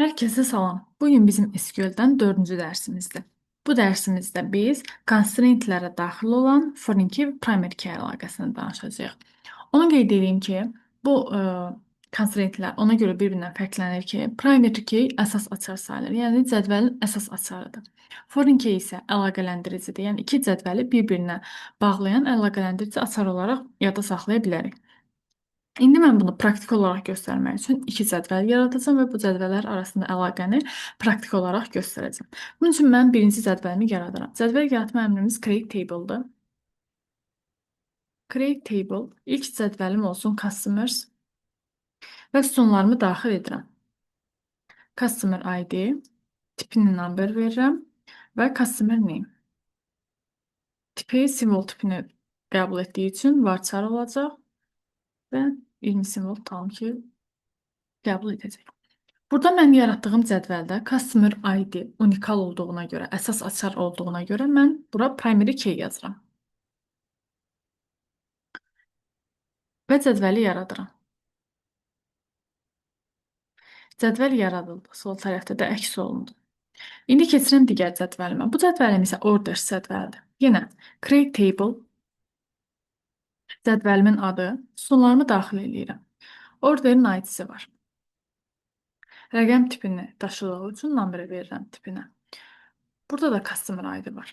Herkese salam. Bugün bizim SQL-dən 4-cü dərsimizdir. Bu dərsimizdə biz constraint-lərə daxil olan foreign key və primary key əlaqəsini danışacağıq. Onu qeyd edeyim ki, bu constraint-lər ona görə bir-birindən fərqlənir ki, primary key əsas açar sayılır, yəni cədvəlin əsas açarıdır. Foreign key isə əlaqələndiricidir, yəni iki cədvəli bir-birinə bağlayan əlaqələndirici açar olaraq yadda saxlaya bilərik. İndi mən bunu praktik olaraq göstərmək üçün iki cədvəl yaradacağam və bu cədvəllər arasında əlaqəni praktik olaraq göstərəcəm. Bunun üçün mən birinci cədvəlimi yaradıram. Cədvəl yaratma əmrimiz create table-dır. Create table, ilk cədvəlim olsun customers və sütunlarımı daxil edirəm. Customer ID, tipini number verirəm və customer name. Tipi simvol tipini qəbul etdiyi üçün varchar olacaq və 20 simvol tam ki qəbul edəcək. Burada mən yaratdığım cədvəldə customer ID unikal olduğuna görə, əsas açar olduğuna görə mən bura primary key yazıram. Və cədvəli yaradıram. Cədvəl yaradıldı. Sol tərəfdə də əks olundu. İndi keçirəm digər cədvəlimə. Bu cədvəlim isə orders cədvəlidir. Yenə create table, cədvəlimin adı, sütunlarımı daxil edirəm. Orderin ID-si var. Rəqəm tipini daşıdığı üçün number verirəm tipinə. Burada da customer ID var.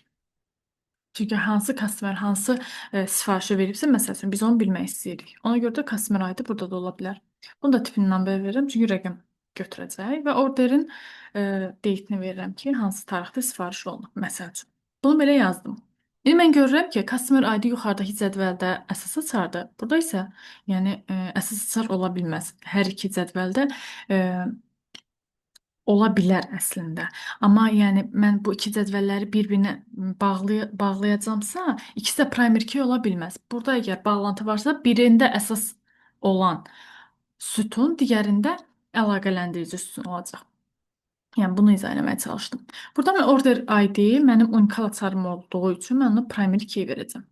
Çünki hansı customer hansı sifarişi veribsə, məsəl üçün biz onu bilmək istəyirik. Ona görə də customer ID burada da ola bilər. Bunu da tipini number verirəm, çünki rəqəm götürəcək və orderin date-ni verirəm ki, hansı tarixdə sifariş olunub, məsəl üçün. Bunu belə yazdım. İndi mən görürəm ki, customer ID yuxarıdakı cədvəldə əsas açardır. Burada isə, yəni əsas açar ola bilməz. Hər iki cədvəldə ola bilər əslində. Amma yəni mən bu iki cədvəlləri bir-birinə bağlayacağamsa, ikisi də primary key ola bilməz. Burada əgər bağlantı varsa, birində əsas olan sütun, digərində əlaqələndirici sütun olacaq. Yəni bunu izah etməyə çalışdım. Burada mən order ID mənim unikal açarım olduğu üçün mən ona primary key verəcəm.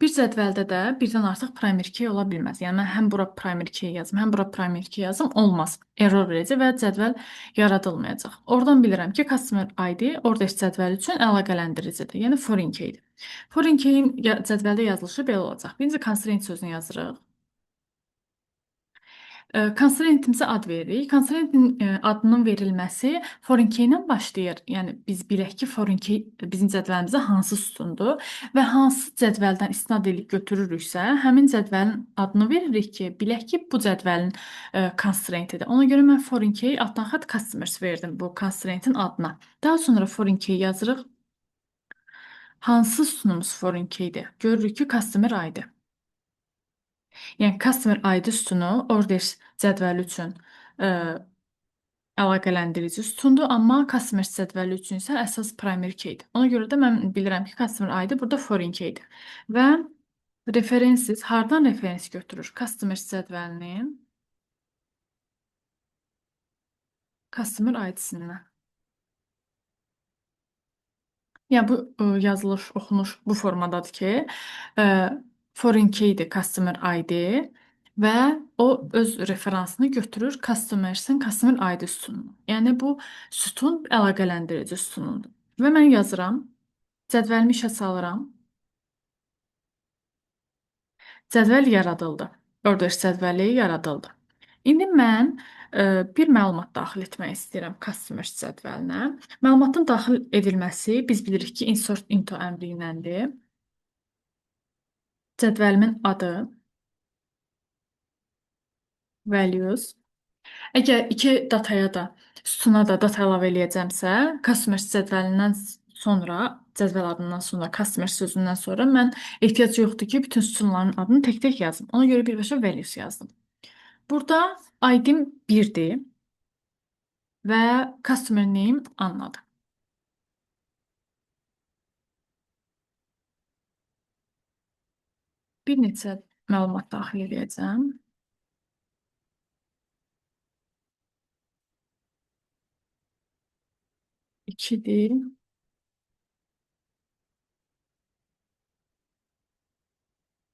Bir cədvəldə də birdən artıq primary key ola bilməz. Yəni mən həm bura primary key yazım, həm bura primary key yazım, olmaz. Error verəcək və cədvəl yaradılmayacaq. Oradan bilirəm ki, customer ID order cədvəli üçün əlaqələndiricidir. Yəni foreign keydir. Foreign keyin cədvəldə yazılışı belə olacaq. Birinci constraint sözünü yazırıq. Konstrahentimizə ad veririk. Konstrahentin adının verilməsi foreign key ilə başlayır. Yəni biz bilək ki, foreign key bizim cədvəlimizdə hansı sütundur və hansı cədvəldən istinad edib götürürüksə, həmin cədvəlin adını veririk ki, bilək ki, bu cədvəlin constraintidir. Ona görə mən foreign key altdan xətt customers verdim bu constraintin adına. Daha sonra foreign key yazırıq. Hansı sütunumuz foreign keydir? Görürük ki, customer ID. Yəni customer ID sütunu order cədvəli üçün əlaqələndirici sütundur, amma customer cədvəli üçün isə əsas primary keydir. Ona görə də mən bilirəm ki, customer ID burada foreign keydir. Və references hardan referens götürür? Customer cədvəlinin customer ID-sindən. Yəni bu yazılış, oxunuş bu formadadır ki, foreign keydir customer ID və o öz referansını götürür customer'ın customer ID sütununa. Yəni bu sütun əlaqələndirici sütunundur. Və mən yazıram, cədvəlimi işə salıram. Cədvəl yaradıldı. Order cədvəli yaradıldı. İndi mən bir məlumat daxil etmək istəyirəm customers cədvəlinə. Məlumatın daxil edilməsi biz bilirik ki, insert into əmri iləndir. Cədvəlimin adı, values. Əgər iki dataya da, sütuna da data əlavə eləyəcəmsə, customers cədvəlindən sonra, cədvəl adından sonra, customer sözündən sonra mən ehtiyac yoxdur ki, bütün sütunların adını tək-tək yazım. Ona görə birbaşa values yazdım. Burada ID-im 1-dir və customer name Annadır. Bir neçə məlumat daxil edəcəm. İkidir.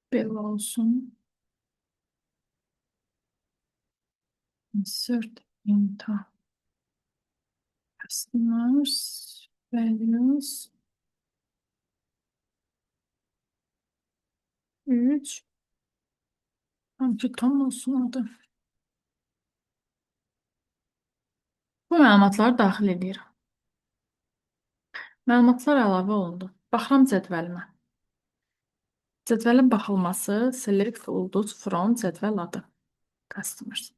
Belə olsun. Insert into Customers, values, 3. Hangi tam olsun adı? Bu məlumatları daxil edirəm. Məlumatlar əlavə olundu. Baxıram cədvəlimə. Cədvəlin baxılması select ulduz from cədvəl adı. Customers.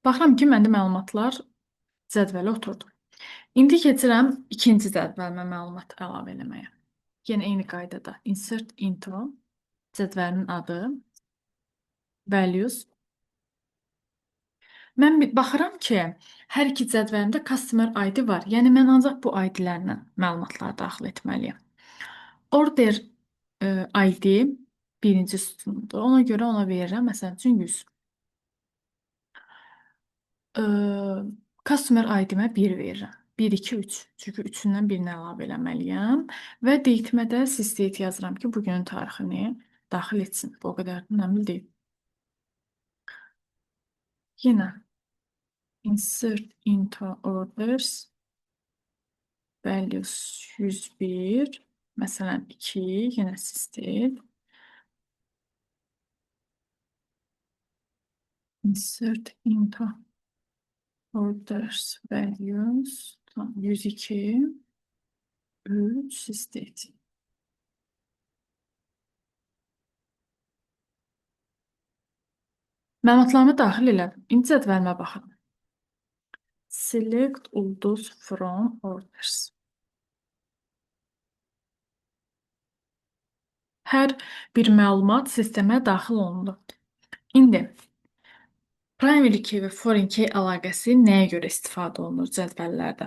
Baxıram ki, məndə məlumatlar cədvələ oturdu. İndi keçirəm ikinci cədvəlimə məlumat əlavə eləməyə. Yenə eyni qaydada insert into cədvəlin adı, values. Mən baxıram ki, hər iki cədvəlimdə customer ID var. Yəni mən ancaq bu ID-lərlə məlumatları daxil etməliyəm. Order ID birinci sütundur. Ona görə ona verirəm, məsəl üçün 100. Ə, Customer ID-mə 1 verirəm. 1, 2, 3. Çünki üçündən birini əlavə eləməliyəm. Və date'imə də sysdate yazıram ki, bugünün tarixini daxil etsin. Bu o qədər önəmli deyil. Yenə insert into orders values 101. Məsələn 2, yenə sysdate. Insert into orders values 102 3 sysdate. Məlumatlarımı daxil elədim. İndi cədvəlimə baxın. Select ulduz from orders. Hər bir məlumat sistemə daxil olundu. İndi primary key və foreign key əlaqəsi nəyə görə istifadə olunur cədvəllərdə?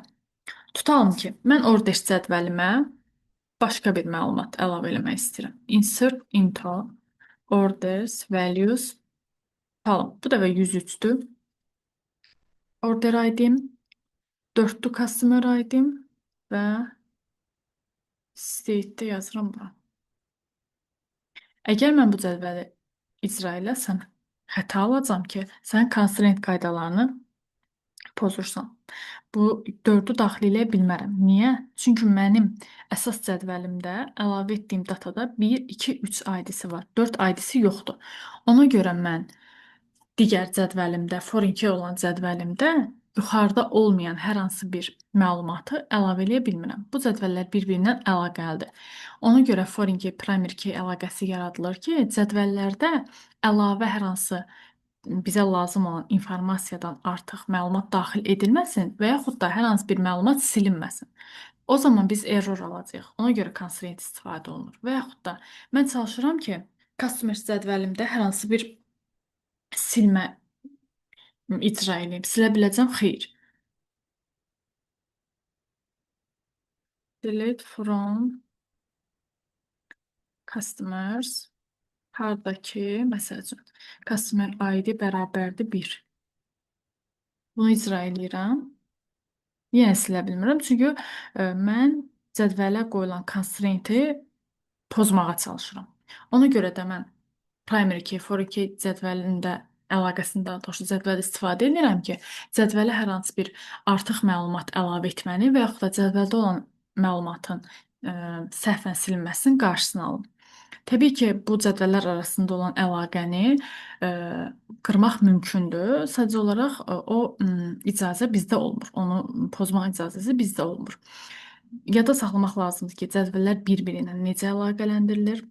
Tutalım ki, mən orders cədvəlimə başqa bir məlumat əlavə eləmək istəyirəm. Insert into orders values. Tutalım, bu dəfə 103-dür. Order ID-im, 4-dür customer ID-im və state-də yazıram bura. Əgər mən bu cədvəli icra eləsəm, xəta alacam ki, sən constraint qaydalarını pozursan. Bu 4-ü daxil eləyə bilmərəm. Niyə? Çünki mənim əsas cədvəlimdə əlavə etdiyim datada 1, 2, 3 ID-si var. 4 ID-si yoxdur. Ona görə mən digər cədvəlimdə, foreign key olan cədvəlimdə yuxarıda olmayan hər hansı bir məlumatı əlavə eləyə bilmirəm. Bu cədvəllər bir-birindən əlaqəlidir. Ona görə foreign key, primary key əlaqəsi yaradılır ki, cədvəllərdə əlavə hər hansı bizə lazım olan informasiyadan artıq məlumat daxil edilməsin və yaxud da hər hansı bir məlumat silinməsin. O zaman biz error alacağıq. Ona görə constraint istifadə olunur. Və yaxud da mən çalışıram ki, customers cədvəlimdə hər hansı bir silmə icra edeyim. Silə biləcəm? Xeyr. Delete from customers hardakı, məsəl üçün, customer ID bərabərdir 1. Bunu icra edirəm. Yenə silə bilmirəm, çünki mən cədvələ qoyulan constraint-i pozmağa çalışıram. Ona görə də mən primary key, foreign key cədvəlində əlaqəsində, daha doğrusu cədvəl istifadə edirəm ki, cədvələ hər hansı bir artıq məlumat əlavə etməni və yaxud da cədvəldə olan məlumatın səhvən silinməsinin qarşısını alım. Təbii ki, bu cədvəllər arasında olan əlaqəni qırmaq mümkündür. Sadəcə olaraq o icazə bizdə olmur. Onu pozmaq icazəsi bizdə olmur. Yada saxlamaq lazımdır ki, cədvəllər bir-biri ilə necə əlaqələndirilir?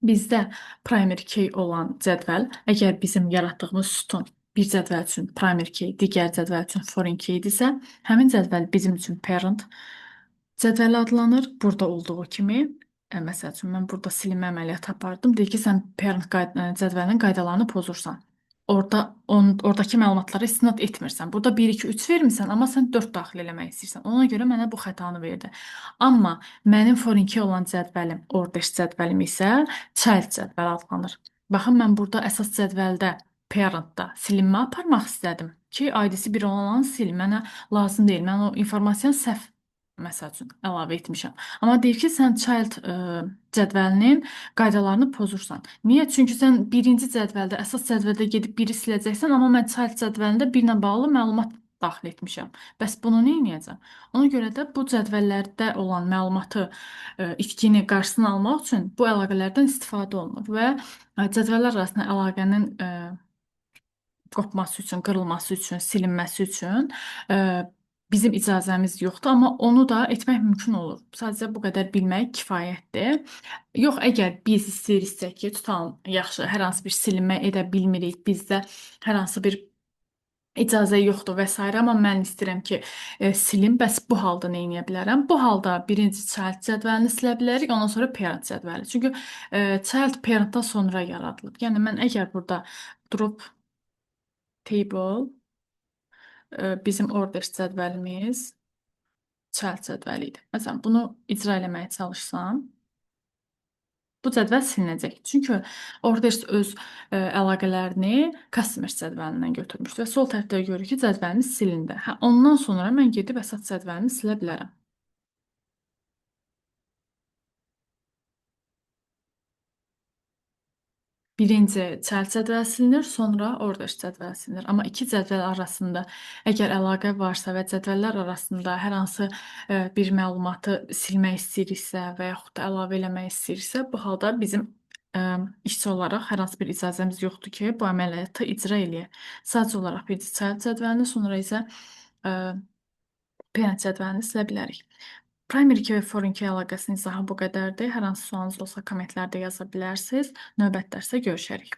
Bizdə primary key olan cədvəl, əgər bizim yaratdığımız sütun bir cədvəl üçün primary key, digər cədvəl üçün foreign keydirsə, həmin cədvəl bizim üçün parent cədvəli adlanır. Burada olduğu kimi, məsəl üçün mən burada silinmə əməliyyatı apardım. Deyir ki, sən parent cədvəlinin qaydalarını pozursan. Oradakı məlumatlara istinad etmirsən. Burada 1, 2, 3 vermirsən, amma sən 4 daxil eləmək istəyirsən. Ona görə mənə bu xətanı verdi. Amma mənim foreign key olan cədvəlim, orders cədvəlim isə child cədvəli adlanır. Baxın, mən burada əsas cədvəldə, parentda silinmə aparmaq istədim ki, ID-si 1 olan sil. Mənə lazım deyil. Mən o informasiyanı səhv məsəl üçün əlavə etmişəm. Amma deyir ki, sən child cədvəlinin qaydalarını pozursan. Niyə? Çünki sən birinci cədvəldə, əsas cədvəldə gedib biri siləcəksən, amma mən child cədvəlində birlə bağlı məlumat daxil etmişəm. Bəs bunu nə edəcəm? Ona görə də bu cədvəllərdə olan məlumatı, itkini qarşısını almaq üçün bu əlaqələrdən istifadə olunur və cədvəllər arasında əlaqənin qopması üçün, qırılması üçün, silinməsi üçün bizim icazəmiz yoxdur, amma onu da etmək mümkün olur. Sadəcə bu qədər bilmək kifayətdir. Yox, əgər biz istəyiriksə ki, tutalım, yaxşı, hər hansı bir silinmə edə bilmirik, bizdə hər hansı bir icazə yoxdur və s. amma mən istəyirəm ki, silim, bəs bu halda nə edə bilərəm? Bu halda birinci child cədvəlini silə bilərik, ondan sonra parent cədvəli. Çünki child parentdan sonra yaradılıb. Yəni mən əgər burada durub table bizim orders cədvəlimiz child cədvəli idi. Məsələn, bunu icra eləməyə çalışsam, bu cədvəl silinəcək. Çünki orders öz əlaqələrini customers cədvəlindən götürmüşdü və sol tərəfdə görürük ki, cədvəlimiz silindi. Hə, ondan sonra mən gedib əsas cədvəlimi silə bilərəm. Birinci child cədvəl silinir, sonra orders cədvəl silinir. Amma iki cədvəl arasında əgər əlaqə varsa və cədvəllər arasında hər hansı bir məlumatı silmək istəyiriksə və yaxud da əlavə eləmək istəyiriksə, bu halda bizim işçi olaraq hər hansı bir icazəmiz yoxdur ki, bu əməliyyatı icra eləyək. Sadəcə olaraq birinci child cədvəlini, sonra isə e, parent cədvəlini silə bilərik. Primary key və foreign key əlaqəsinin izahı bu qədərdir. Hər hansı sualınız olsa kommentlərdə yaza bilərsiniz. Növbəti dərsdə görüşərik.